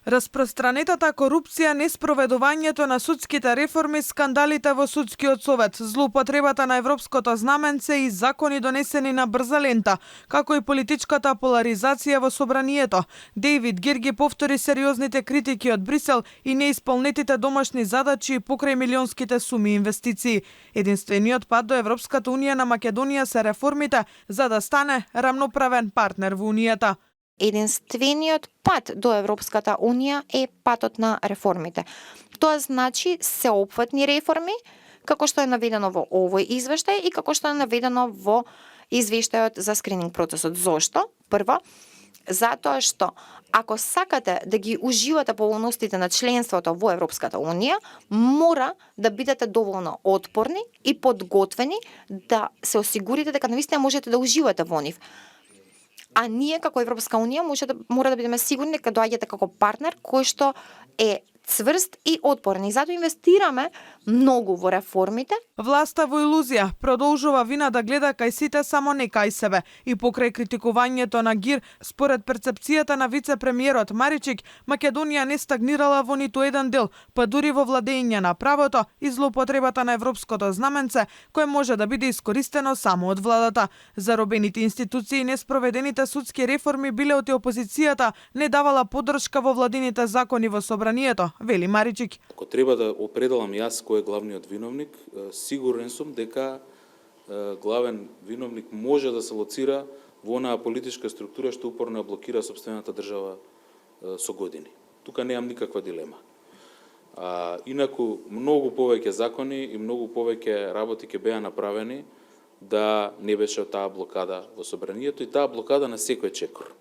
Распространетата корупција, неспроведувањето на судските реформи, скандалите во судскиот совет, злоупотребата на европското знаменце и закони донесени на брза лента, како и политичката поларизација во собранието. Дејвид Гирги повтори сериозните критики од Брисел и неисполнетите домашни задачи покрај милионските суми инвестиции. Единствениот пат до Европската унија на Македонија се реформите за да стане рамноправен партнер во унијата. Единствениот пат до Европската унија е патот на реформите. Тоа значи сеопфатни реформи, како што е наведено во овој извештај и како што е наведено во извештајот за скрининг процесот. Зошто? Прво, затоа што ако сакате да ги уживате поволностите на членството во Европската унија, мора да бидете доволно отпорни и подготвени да се осигурите дека навистина можете да уживате во нив. А ние како Европска унија мора да бидеме сигурни дека доаѓате како партнер кој што е цврст и отпорен. И затоа инвестираме многу во реформите. Власта во илузија продолжува вина да гледа кај сите, само не кај себе. И покрај критикувањето на ГИР, според перцепцијата на вице-премиерот Маричик, Македонија не стагнирала во ниту еден дел, па дури во владење на правото и злоупотребата на европското знаменце, кое може да биде искористено само од владата. Заробените институции и неспроведените судски реформи биле од опозицијата не давала поддршка во владините закони во собранието, вели Маричик. Ако треба да определам јас кој е главниот виновник, сигурен сум дека главен виновник може да се лоцира во онаа политичка структура што упорно ја блокира сопствената држава со години. Тука немам никаква дилема. Инаку, многу повеќе закони и многу повеќе работи ќе беа направени да не беше таа блокада во собранието и таа блокада на секој чекор.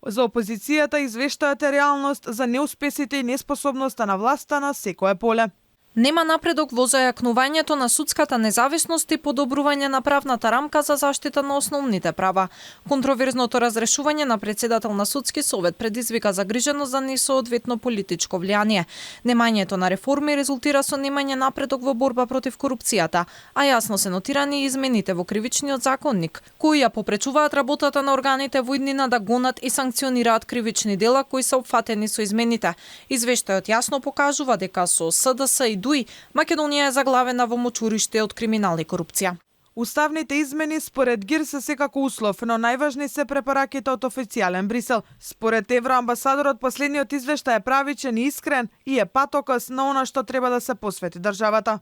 За опозицијата извештајот е реалност за неуспесите и неспособноста на власта на секое поле. Нема напредок во зајакнувањето на судската независност и подобрување на правната рамка за заштита на основните права. Контроверзното разрешување на председател на судски совет предизвика загриженост за несоодветно политичко влијание. Немањето на реформи резултира со немање напредок во борба против корупцијата, а јасно се нотирани и измените во кривичниот законник, кои ја попречуваат работата на органите во иднина да гонат и санкционираат кривични дела кои се опфатени со измените. Извештајот јасно покажува дека со СДС и ДУИ, Македонија е заглавена во мочуриште од криминал и корупција. Уставните измени според ГИР се секако услов, но најважни се препораките од официјален Брисел. Според евроамбасадорот, последниот извештај е правичен и искрен и е патокос на она што треба да се посвети државата.